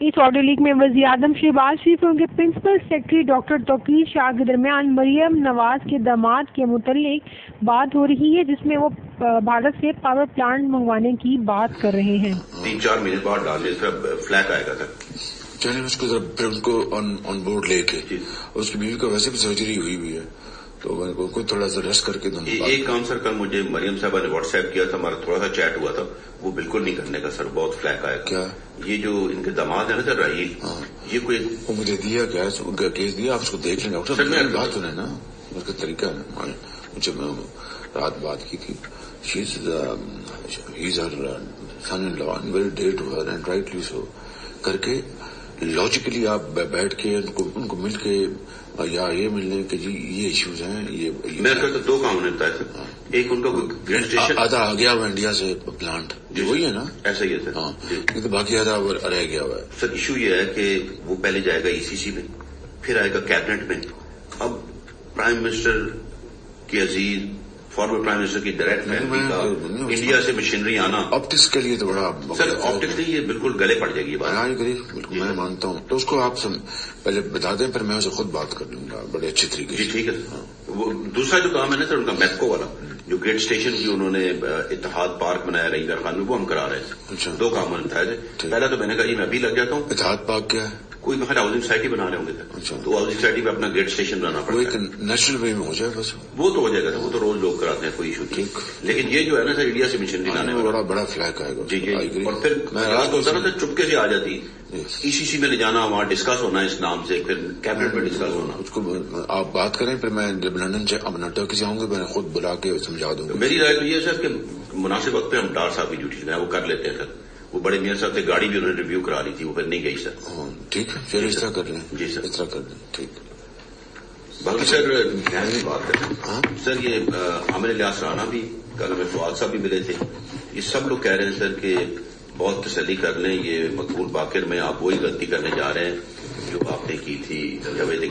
اس audio leak میں وزیر اعظم شہباز شریف اور ان کے پرنسپل سیکرٹری ڈاکٹر توقیر شاہ کے درمیان مریم نواز کے داماد کے متعلق بات ہو رہی ہے، جس میں وہ بھارت سے پاور پلانٹ منگوانے کی بات کر رہے ہیں۔ 3-4 مہینے بعد ڈالنے کا فلیک آئے گا تھا، چلیں اس کو پھر ان کو آن بورڈ لے کے، اس کی بیوی کا ویسے بھی سرجری ہوئی ہے تو میں کو تھوڑا سا ریسٹ کر کے دوں۔ ایک کام سر کل مجھے مریم صاحبہ نے واٹس ایپ کیا تھا، ہمارا تھوڑا سا چیٹ ہوا تھا، وہ بالکل نہیں کرنے کا سر، بہت فلیک آیا۔ کیا یہ جو ان کے داماد ہے نا سر راہیل، یہ کوئی وہ مجھے دیا کیا کیس دیا، آپ اس کو دیکھ لیں گے سر۔ میری بات سنیں نا، اس کا طریقہ ہے، مجھے رات بات کی تھی، he is her son in law and very dear to her and rightly so کر کے لاجیکلی آپ بیٹھ کے ان کو مل کے یا یہ ملنے کہ جی یہ ایشوز ہیں، یہ میں کہتا 2 کام ہونے بتایا سر، ایک ان کا گریڈ اسٹیشن آدھا آ گیا ہوا انڈیا سے پلانٹ، وہی ہے نا، ایسا ہی ہے سر، ہاں، تو باقی آدھا رہ گیا ہوا ہے۔ سر ایشو یہ ہے کہ وہ پہلے جائے گا ECC میں، پھر آئے گا کیبنٹ میں۔ اب پرائم منسٹر کی عزیز فارمر پرائم منسٹر کی ڈائریکٹ فیملی کا انڈیا سے مشینری آنا آپٹکس کے لیے تو بڑا سر، آپٹکس نہیں، یہ بالکل گلے پڑ جائے گی بات۔ بالکل میں مانتا ہوں، تو اس کو آپ پہلے بتا دیں، پھر میں اسے خود بات کر لوں گا بڑے اچھے طریقے سے۔ جی ٹھیک ہے۔ وہ دوسرا جو کام ہے نا سر، ان کا میپکو والا جو گریڈ اسٹیشن کی انہوں نے اتحاد پارک بنایا رہی خان میں، وہ ہم کرا رہے ہیں۔ 2 کام بتائے تھے، پہلا تو میں نے کہا جی میں ابھی لگ جاتا ہوں۔ اتحاد پارک کیا ہے؟ کوئی ہاؤسنگ سوسائٹی بنا رہے ہوں گے، تو ہاؤسنگ سوسائٹی میں اپنا گریڈ اسٹیشن بنانا پڑتا ہے۔ ایک نیچرل وے میں ہو جائے بس، وہ تو ہو جائے گا، وہ تو روز لوگ کراتے ہیں، کوئی ایشو نہیں۔ لیکن یہ جو ہے نا سر، انڈیا سے مشینری لانے میں بڑا فلیک آئے گا۔ جی جی، اور پھر ہوتا نا سر، چپکے سے آ جاتی، ECC میں لے جانا، وہاں ڈسکس ہونا اس نام سے، پھر کیبنٹ میں ڈسکس ہونا۔ اس کو آپ بات کریں، پھر میں جب لندن سے ٹرکی سے آؤں گا، میں خود بلا کے سمجھا دوں گا۔ میری رائے تو یہ ہے سر کہ مناسب وقت پہ ہم ڈار صاحب کی ڈیوٹی لگائیں، وہ کر لیتے ہیں سر۔ وہ بڑے میاں صاحب سے گاڑی بھی انہوں نے ریویو کرا لی تھی، وہ پھر نہیں گئی سر۔ ٹھیک ہے، پھر اس طرح کر لیں۔ جی سر، اس طرح کر لیں، ٹھیک۔ باقی سر بات کریں سر، یہ عامر الیاس رانا بھی کل ہمیں فواد صاحب بھی ملے تھے، یہ سب لوگ کہہ رہے ہیں سر کہ بہت تسلی کر لیں، یہ مقبول باقر میں آپ وہی غلطی کرنے جا رہے ہیں جو آپ نے کی تھی جاوید